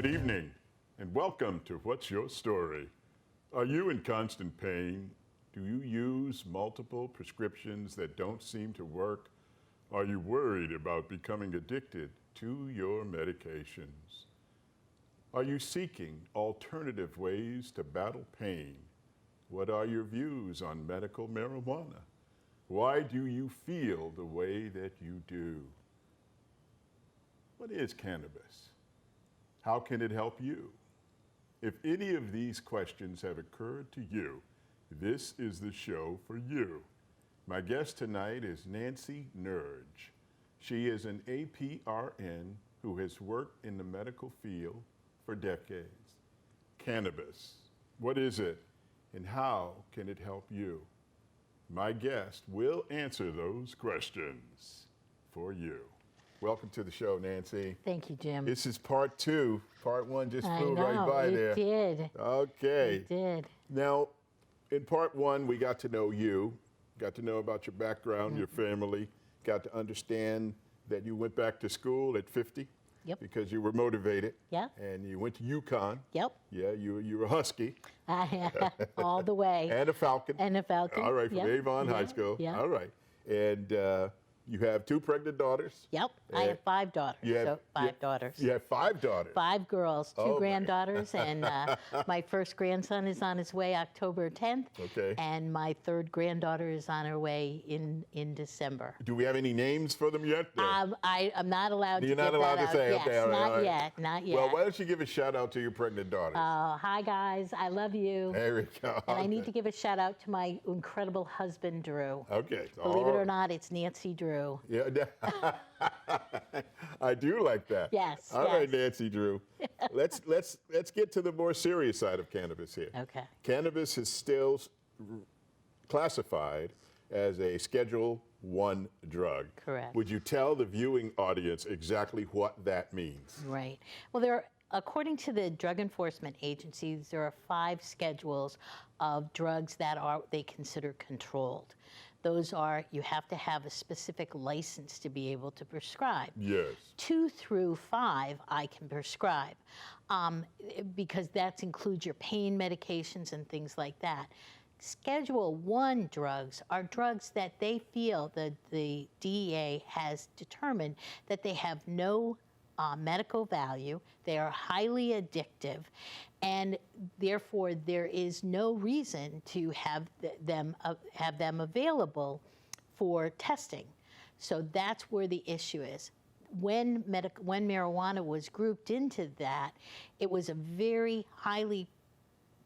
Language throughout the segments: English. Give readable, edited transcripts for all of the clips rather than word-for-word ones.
Good evening, and welcome to What's Your Story? Are you in constant pain? Do you use multiple prescriptions that don't seem to work? Are you worried about becoming addicted to your medications? Are you seeking alternative ways to battle pain? What are your views on medical marijuana? Why do you feel the way that you do? What is cannabis? How can it help you? If any of these questions have occurred to you, this is the show for you. My guest tonight is Nancy Nurge. She is an APRN who has worked in the medical field for decades. Cannabis, what is it and how can it help you? My guest will answer those questions for you. Welcome to the show, Nancy. Thank you, Jim. This is part two. Part one just flew I know, right by there. It did. Okay. It did. Now, in part one, we got to know you, got to know about your background, your family, got to understand that you went back to school at 50. Yep. Because you were motivated. Yep. And you went to UConn. Yep. Yeah, you were a Husky. All the way. And a Falcon. And a Falcon. All right, from Yep. Avon High School. Yeah. All right. And you have 2 pregnant daughters. Yep. I have 5 daughters. You have, so 5 daughters. You have 5 daughters. 5 girls, 2 Oh, granddaughters, and my first grandson is on his way October 10th. Okay. And my 3rd granddaughter is on her way in December. Do we have any names for them yet? I'm not allowed You're to not give allowed that to out. say, Yes, okay, all right, not all right. yet, not yet. Well, why don't you give a shout out to your pregnant daughters? Hi, guys. I love you. There we go. And I need to give a shout out to my incredible husband, Drew. Okay. Believe it or not, it's Nancy Drew. Yeah. I do like that. Yes. All right, yes. Nancy Drew. Let's get to the more serious side of cannabis here. Okay. Cannabis is still classified as a Schedule I drug. Correct. Would you tell the viewing audience exactly what that means? Right. Well, according to the drug enforcement agencies, there are 5 schedules of drugs that they consider controlled. Those are, you have to have a specific license to be able to prescribe. Yes. 2 through 5, I can prescribe, because that includes your pain medications and things like that. Schedule I drugs are drugs that they feel that the DEA has determined that they have no medical value, they are highly addictive, and therefore there is no reason to have them available for testing. So that's where the issue is. When marijuana was grouped into that, it was a very highly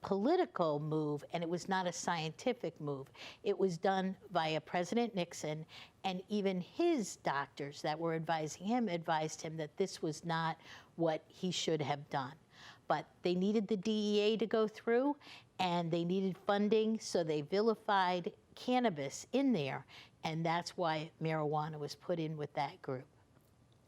political move, and it was not a scientific move. It was done via President Nixon, and even his doctors that were advising him advised him that this was not what he should have done. But they needed the DEA to go through, and they needed funding, so they vilified cannabis in there, and that's why marijuana was put in with that group.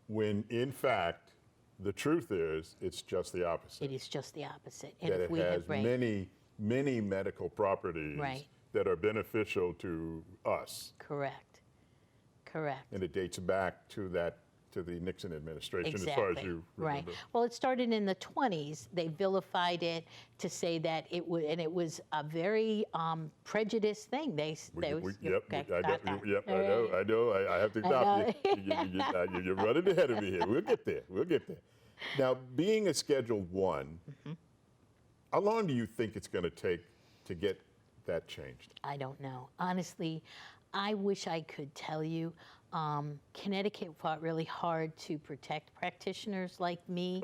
When, in fact, the truth is, it's just the opposite. It is just the opposite. And That if it we has had, right, many medical properties Right. that are beneficial to us. correct, correct. And it dates back to the Nixon administration, Exactly. as far as you remember. Right. Well, it started in the 20s. They vilified it to say that it would, and it was a very prejudiced thing. Yep, I know. I have to I stop you. You're running ahead of me here. We'll get there. Now, being a Schedule I, how long do you think it's going to take to get that changed? I don't know. Honestly, I wish I could tell you. Connecticut fought really hard to protect practitioners like me,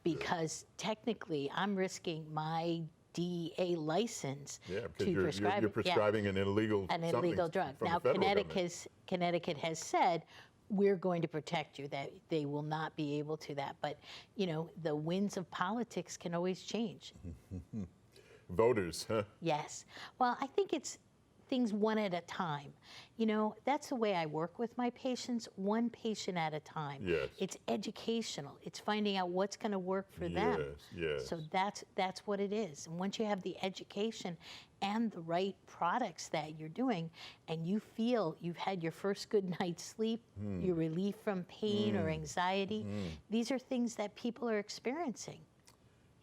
because technically I'm risking my DEA license to prescribe. You're prescribing an illegal drug. Now, Connecticut has said, we're going to protect you, that they will not be able to that. But, you know, the winds of politics can always change. Voters, huh? Yes. Well, I think it's things one at a time. You know, that's the way I work with my patients, one patient at a time. Yes. It's educational. It's finding out what's going to work for them. Yes. So that's what it is. And once you have the education and the right products that you're doing, and you feel you've had your first good night's sleep, you're relieved from pain or anxiety, these are things that people are experiencing.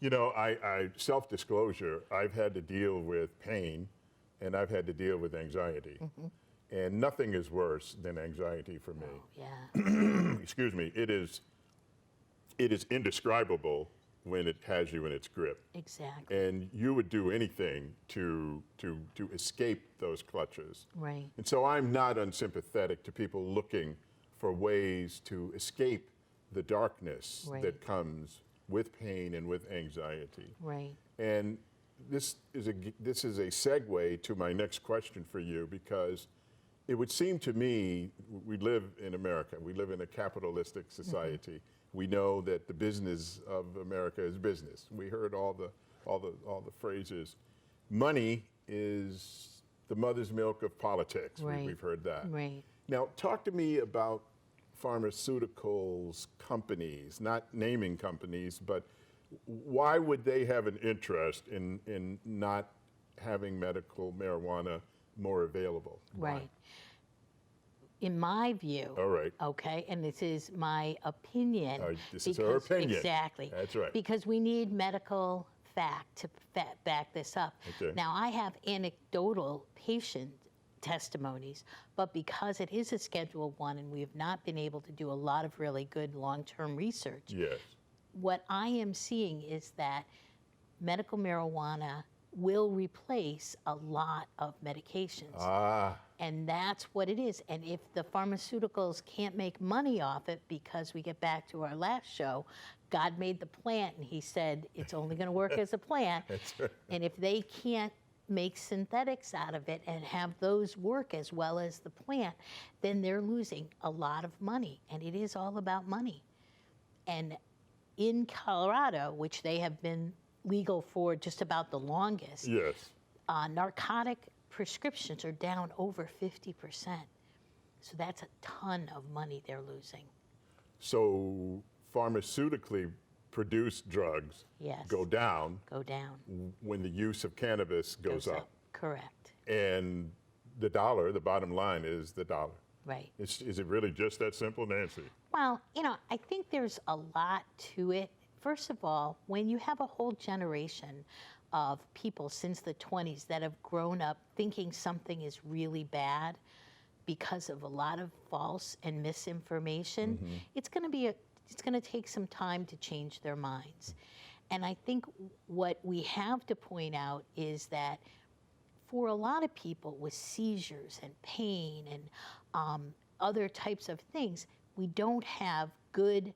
You know, I self-disclosure, I've had to deal with pain and I've had to deal with anxiety. And nothing is worse than anxiety for me. Yeah. Excuse me. It is indescribable when it has you in its grip. Exactly. And you would do anything to escape those clutches. Right. And so I'm not unsympathetic to people looking for ways to escape the darkness Right. that comes with pain and with anxiety. Right. And this is a segue to my next question for you, because it would seem to me, we live in America, we live in a capitalistic society. We know that the business of America is business. We heard all the phrases. Money is the mother's milk of politics. Right. We've heard that. Right. Now, talk to me about pharmaceuticals companies, not naming companies, but why would they have an interest in not having medical marijuana more available? Why? Right. In my view, All right. okay, and this is my opinion. This is her opinion. Exactly. That's right. Because we need medical fact to back this up. Okay. Now, I have anecdotal patient testimonies, but because it is a Schedule 1 and we have not been able to do a lot of really good long-term research, Yes. what I am seeing is that medical marijuana will replace a lot of medications. Ah, And that's what it is. And if the pharmaceuticals can't make money off it, because we get back to our last show, God made the plant and he said it's only going to work as a plant. that's right. And if they can't make synthetics out of it and have those work as well as the plant, then they're losing a lot of money. And it is all about money. And in Colorado, which they have been legal for just about the longest, Yes. narcotic prescriptions are down over 50%. So that's a ton of money they're losing. So pharmaceutically produced drugs Yes. go down Go down. when the use of cannabis goes up. Correct. And the dollar, the bottom line is the dollar. Right. Is it really just that simple, Nancy? Well, I think there's a lot to it. First of all, when you have a whole generation of people since the 20s that have grown up thinking something is really bad because of a lot of false and misinformation, it's going to take some time to change their minds. And I think what we have to point out is that for a lot of people with seizures and pain and other types of things, we don't have good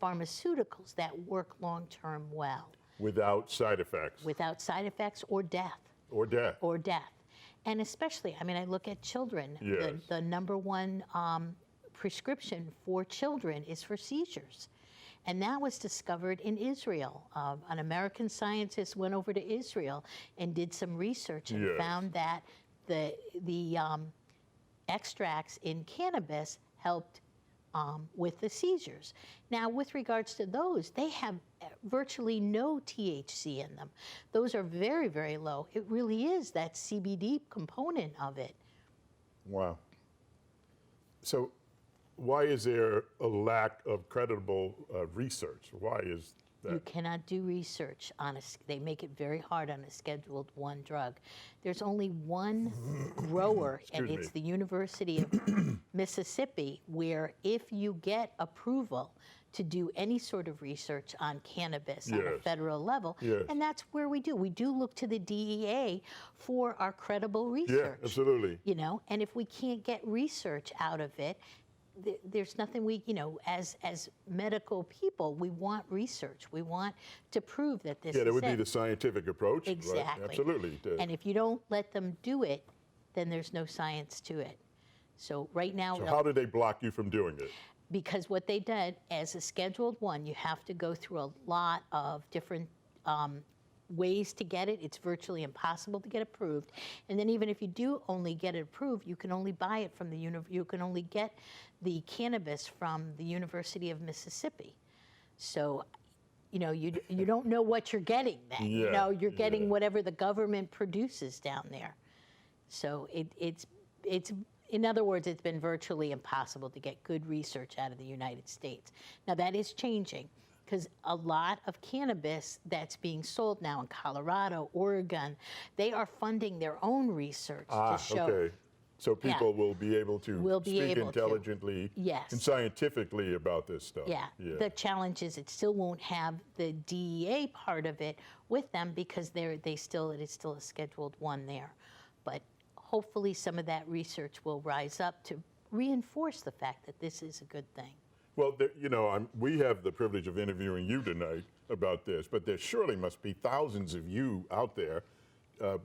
pharmaceuticals that work long-term well. Without side effects. Without side effects or death. Or death. Or death. And especially, I look at children. Yes. The number one prescription for children is for seizures. And that was discovered in Israel. An American scientist went over to Israel and did some research and Yes. found that the extracts in cannabis helped with the seizures. Now, with regards to those, they have virtually no THC in them. Those are very, very low. It really is that CBD component of it. Wow. So why is there a lack of credible research? Why is that? You cannot do research on they make it very hard on a Scheduled 1 drug. There's only one grower, and Excuse it's me. the University of Mississippi, where if you get approval to do any sort of research on cannabis on a Yes. federal level, Yes. and that's where we do. We do look to the DEA for our credible Yeah, research. absolutely. And if we can't get research out of it, there's nothing as medical people, we want research. We want to prove that this is Yeah, that would be it. the scientific approach. Right? Exactly. Absolutely. And if you don't let them do it, then there's no science to it. So right now, So how do they block you from doing it? because what they did as a Scheduled 1, you have to go through a lot of different ways to get it. It's virtually impossible to get approved. And then even if you do only get it approved, you can only buy it from you can only get the cannabis from the University of Mississippi. So, you don't know what you're getting then. Yeah, You're getting yeah. whatever the government produces down there. So it's in other words, it's been virtually impossible to get good research out of the United States. Now that is changing. because a lot of cannabis that's being sold now in Colorado, Oregon, they are funding their own research to show. Okay. So people will be able to Will be speak able to. intelligently Yes. and scientifically about this stuff. Yeah. The challenge is it still won't have the DEA part of it with them because it is still a Scheduled 1 there. But hopefully some of that research will rise up to reinforce the fact that this is a good thing. Well, we have the privilege of interviewing you tonight about this, but there surely must be thousands of you out there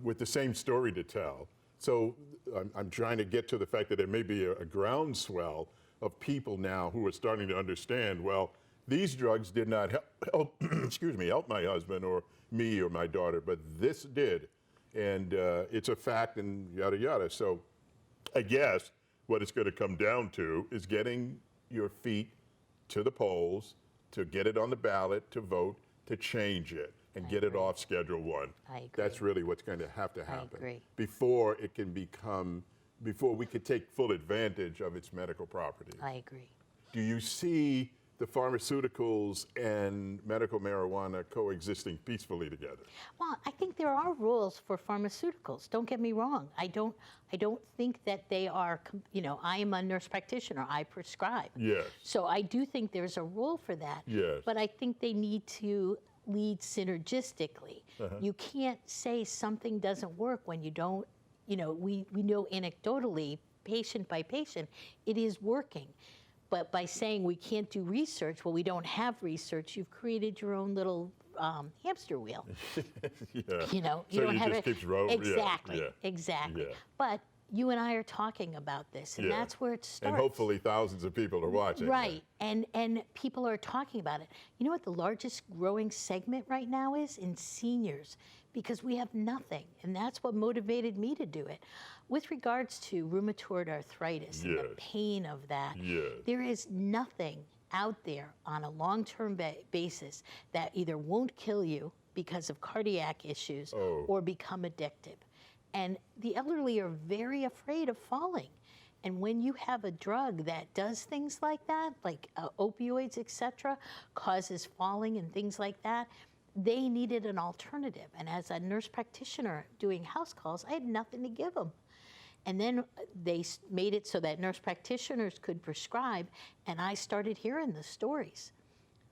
with the same story to tell. So I'm trying to get to the fact that there may be a groundswell of people now who are starting to understand, well, these drugs did not help help my husband or me or my daughter, but this did. And it's a fact and yada, yada. So I guess what it's going to come down to is getting your feet to the polls, to get it on the ballot, to vote, to change it, and get it off Schedule 1. I agree. That's really what's going to happen agree. before it can before we could take full advantage of its medical properties. I agree. Do you see the pharmaceuticals and medical marijuana coexisting peacefully together? Well, I think there are rules for pharmaceuticals. Don't get me wrong. I don't think that they are, I am a nurse practitioner. I prescribe. Yes. So I do think there's a role for that. Yes. But I think they need to lead synergistically. You can't say something doesn't work when you don't, we know anecdotally, patient by patient, it is working. But by saying we can't do research, well, we don't have research, you've created your own little hamster wheel. Yeah. You So don't it have just keeps rolling. Exactly, Yeah. exactly. Yeah. But you and I are talking about this, and that's where it starts. And hopefully thousands of people are watching. Right, and people are talking about it. You know what the largest growing segment right now is? In seniors, because we have nothing, and that's what motivated me to do it. With regards to rheumatoid arthritis and the pain of that, there is nothing out there on a long-term basis that either won't kill you because of cardiac issues or become addictive. And the elderly are very afraid of falling. And when you have a drug that does things like that, like opioids, et cetera, causes falling and things like that, they needed an alternative. And as a nurse practitioner doing house calls, I had nothing to give them. And then they made it so that nurse practitioners could prescribe, and I started hearing the stories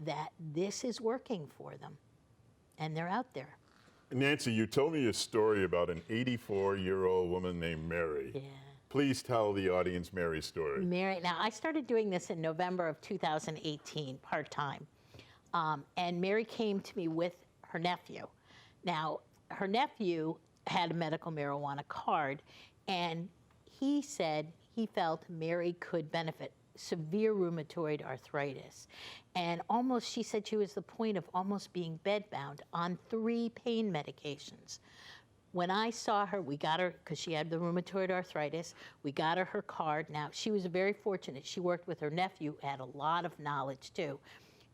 that this is working for them, and they're out there. Nancy, you told me a story about an 84-year-old woman named Mary. Yeah. Please tell the audience Mary's story. Mary, now I started doing this in November of 2018, part-time. And Mary came to me with her nephew. Now, her nephew had a medical marijuana card, and he said he felt Mary could benefit. Severe rheumatoid arthritis. And she said she was the point of almost being bedbound on 3 pain medications. When I saw her, we got her, because she had the rheumatoid arthritis, we got her card. Now, she was very fortunate. She worked with her nephew, had a lot of knowledge too.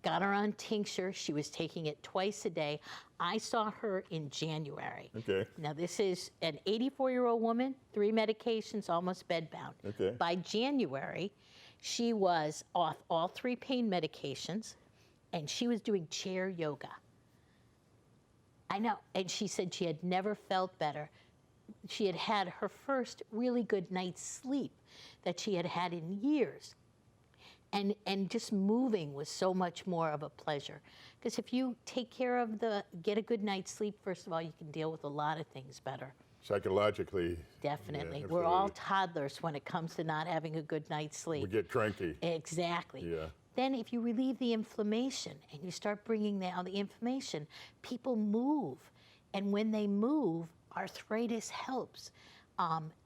Got her on tincture. She was taking it twice a day. I saw her in January. Okay. Now, this is an 84-year-old woman, 3 medications, almost bedbound. Okay. By January, she was off all 3 pain medications, and she was doing chair yoga. I know. And she said she had never felt better. She had had her first really good night's sleep that she had had in years. And just moving was so much more of a pleasure. Because if you take care of get a good night's sleep, first of all, you can deal with a lot of things better. Psychologically. Definitely. Yeah, we're all toddlers when it comes to not having a good night's sleep. We get cranky. Exactly. Yeah. Then if you relieve the inflammation and you start bringing down the inflammation, people move. And when they move, arthritis helps.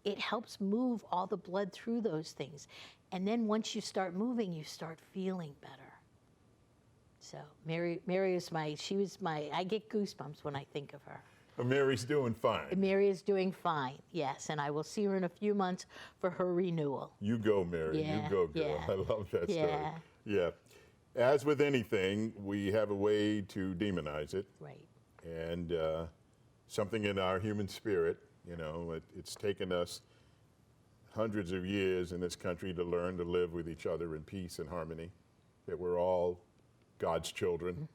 It helps move all the blood through those things. And then once you start moving, you start feeling better. So Mary is I get goosebumps when I think of her. Mary's doing fine. Mary is doing fine, yes, and I will see her in a few months for her renewal. You go, Mary. Yeah, you go, girl. yeah. I love that story. Yeah. Yeah. As with anything, we have a way to demonize it. Right. And something in our human spirit, it's taken us hundreds of years in this country to learn to live with each other in peace and harmony, that we're all God's children,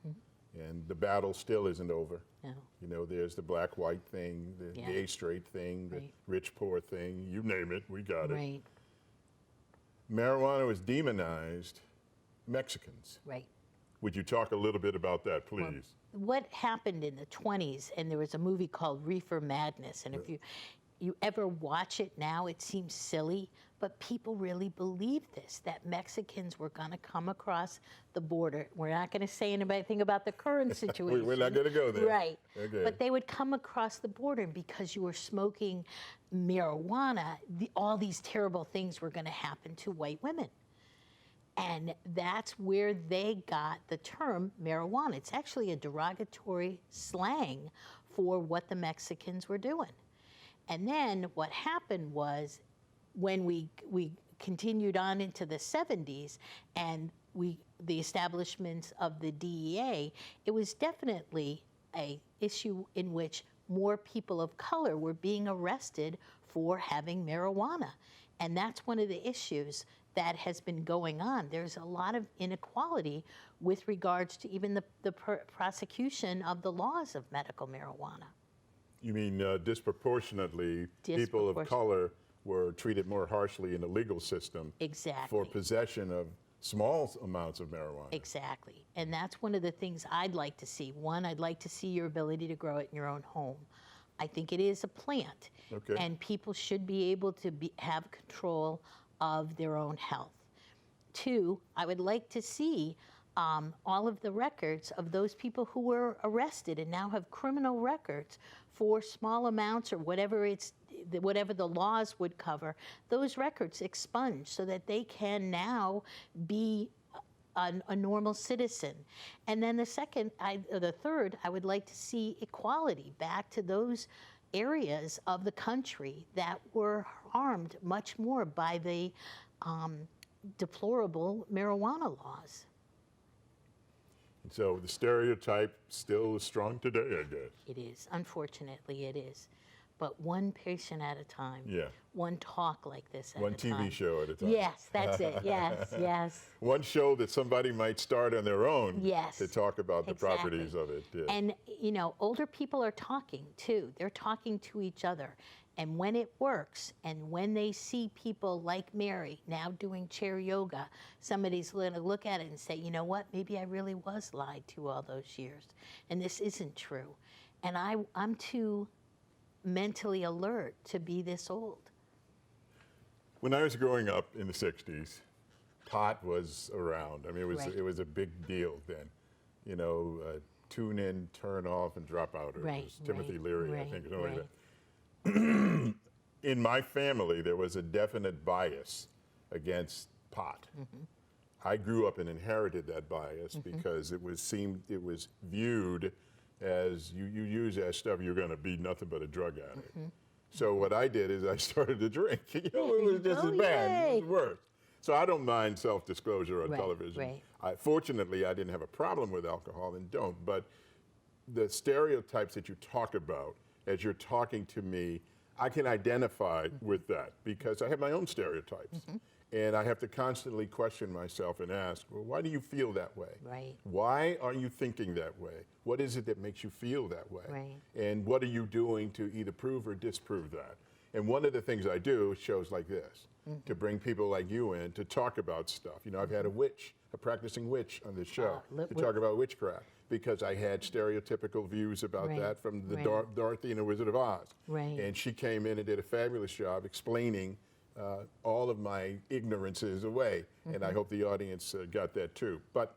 and the battle still isn't over. No. You know, there's the black-white thing, the Yeah. gay-straight thing, the Right. rich-poor thing, you name it, we got it. Right, Marijuana was demonized Mexicans. right. Would you talk a little bit about that, please? What happened in the 20s, and there was a movie called Reefer Madness, and if you ever watch it now, it seems silly, but people really believed this, that Mexicans were going to come across the border. We're not going to say anything about the current situation. We're not going to go there. Right. Okay. But they would come across the border, and because you were smoking marijuana, all these terrible things were going to happen to white women. And that's where they got the term marijuana. It's actually a derogatory slang for what the Mexicans were doing. And then what happened was when we continued on into the 70s and the establishments of the DEA, it was definitely an issue in which more people of color were being arrested for having marijuana. And that's one of the issues that has been going on. There's a lot of inequality with regards to even the prosecution of the laws of medical marijuana. You mean disproportionately, people of color were treated more harshly in the legal system Exactly. for possession of small amounts of marijuana. Exactly. And that's one of the things I'd like to see. One, I'd like to see your ability to grow it in your own home. I think it is a plant. Okay. And people should be able to have control of their own health. Two, I would like to see all of the records of those people who were arrested and now have criminal records for small amounts or whatever the laws would cover, those records expunged so that they can now be a normal citizen. And then the third, I would like to see equality back to those areas of the country that were harmed much more by the deplorable marijuana laws. And so the stereotype still is strong today, I guess. It is. Unfortunately, it is. But one patient at a time. Yeah. One talk like this at One a time. TV show at a time. Yes, that's it. Yes, yes. One show that somebody might start on their own Yes, to talk about the exactly. properties of it. Yeah. And, older people are talking, too. They're talking to each other. And when it works, and when they see people like Mary now doing chair yoga, somebody's going to look at it and say, you know what, maybe I really was lied to all those years. And this isn't true. And I'm too mentally alert to be this old. When I was growing up in the 60s, pot was around. I mean, it was a big deal then. Tune in, turn off, and drop out. It was Timothy Leary, I think, or something like that. In my family, there was a definite bias against pot. Mm-hmm. I grew up and inherited that bias because it was viewed as you use that stuff, you're going to be nothing but a drug addict. Mm-hmm. So what I did is I started to drink. It was just as bad, it was worse. So I don't mind self-disclosure on television. Right. Fortunately, I didn't have a problem with alcohol and don't, but the stereotypes that you talk about as you're talking to me, I can identify with that because I have my own stereotypes. Mm-hmm. And I have to constantly question myself and ask, well, why do you feel that way? Right. Why are you thinking that way? What is it that makes you feel that way? Right. And what are you doing to either prove or disprove that? And one of the things I do is shows like this, to bring people like you in to talk about stuff. I've had a practicing witch on this show to talk about witchcraft because I had stereotypical views about that from the Dorothy and the Wizard of Oz. Right. And she came in and did a fabulous job explaining all of my ignorances away, and I hope the audience got that too. But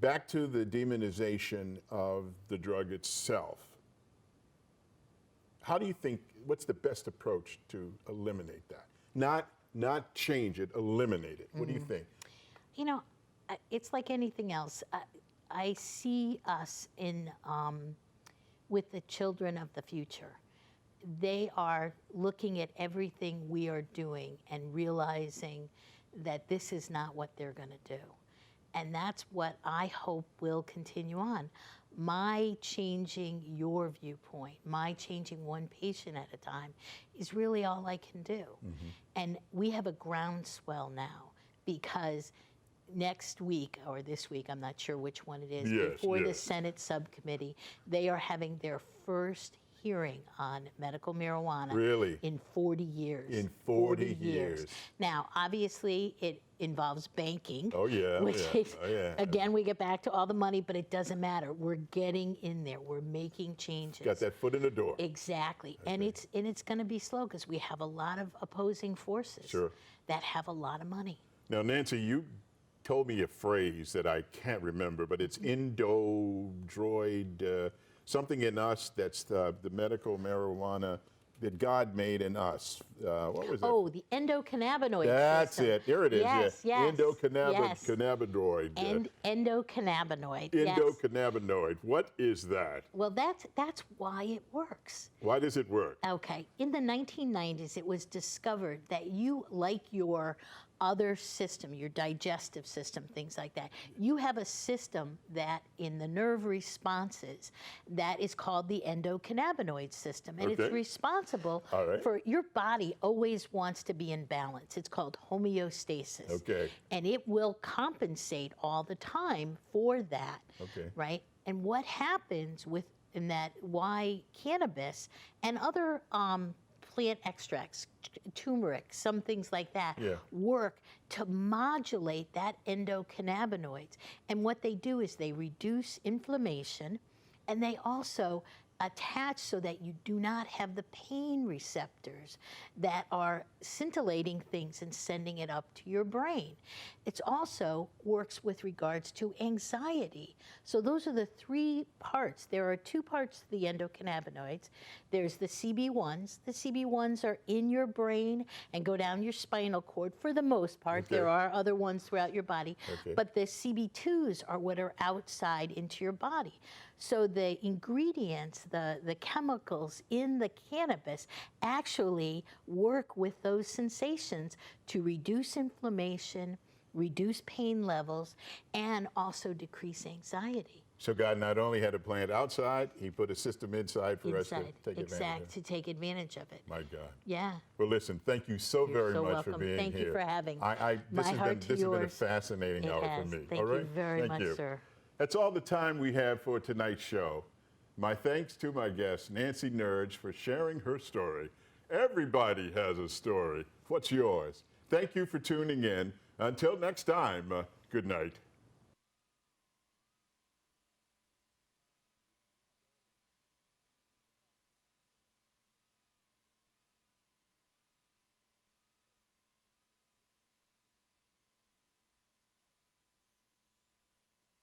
back to the demonization of the drug itself. How do you think, what's the best approach to eliminate that? Not change it, eliminate it. What do you think? It's like anything else. I see us with the children of the future. They are looking at everything we are doing and realizing that this is not what they're going to do. And that's what I hope will continue on. My changing your viewpoint, my changing one patient at a time is really all I can do. Mm-hmm. And we have a groundswell now because next week or this week, I'm not sure which one it is, Yes, before the yes. Senate subcommittee, they are having their first hearing on medical marijuana Really? in 40 years. In 40 years. Now, obviously, it involves banking. Oh, yeah, oh, Which yeah, is, oh, yeah. again, we get back to all the money, but it doesn't matter. We're getting in there. We're making changes. Got that foot in the door. Exactly. And it's going to be slow because we have a lot of opposing forces Sure. that have a lot of money. Now, Nancy, you told me a phrase that I can't remember, but it's endodroid, something in us that's the medical marijuana that God made in us. What was that? Oh, the endocannabinoid That's system. it. There it is. Yes, yeah. yes, yes. Endocannabinoid. Endocannabinoid. Yes. Endocannabinoid. What is that? Well, that's why it works. Why does it work? Okay. In the 1990s, it was discovered that you, like your other system, your digestive system, things like that, you have a system that in the nerve responses that is called the endocannabinoid system. And Okay. it's responsible All right. for your body always wants to be in balance. It's called homeostasis. Okay. And it will compensate all the time for that. Okay. Right? And what happens in that why cannabis and other plant extracts, turmeric, some things like that, Yeah. work to modulate that endocannabinoids. And what they do is they reduce inflammation, and they also attach so that you do not have the pain receptors that are scintillating things and sending it up to your brain. It also works with regards to anxiety. So those are the three parts. There are two parts to the endocannabinoids. There's the CB1s. The CB1s are in your brain and go down your spinal cord for the most part. Okay. There are other ones throughout your body. Okay. But the CB2s are what are outside into your body. So the ingredients, the chemicals in the cannabis actually work with those sensations to reduce inflammation, reduce pain levels, and also decrease anxiety. So God not only had a plant outside, he put a system inside for us to take advantage of. To take advantage of it. My God. Yeah. Well, listen, thank you so You're very so much welcome. for being Thank here. you for having this my heart to has been a yours. fascinating It hour has. for me. Thank All right? you very Thank much, you. sir. That's all the time we have for tonight's show. My thanks to my guest, Nancy Nurge, for sharing her story. Everybody has a story. What's yours? Thank you for tuning in. Until next time, good night.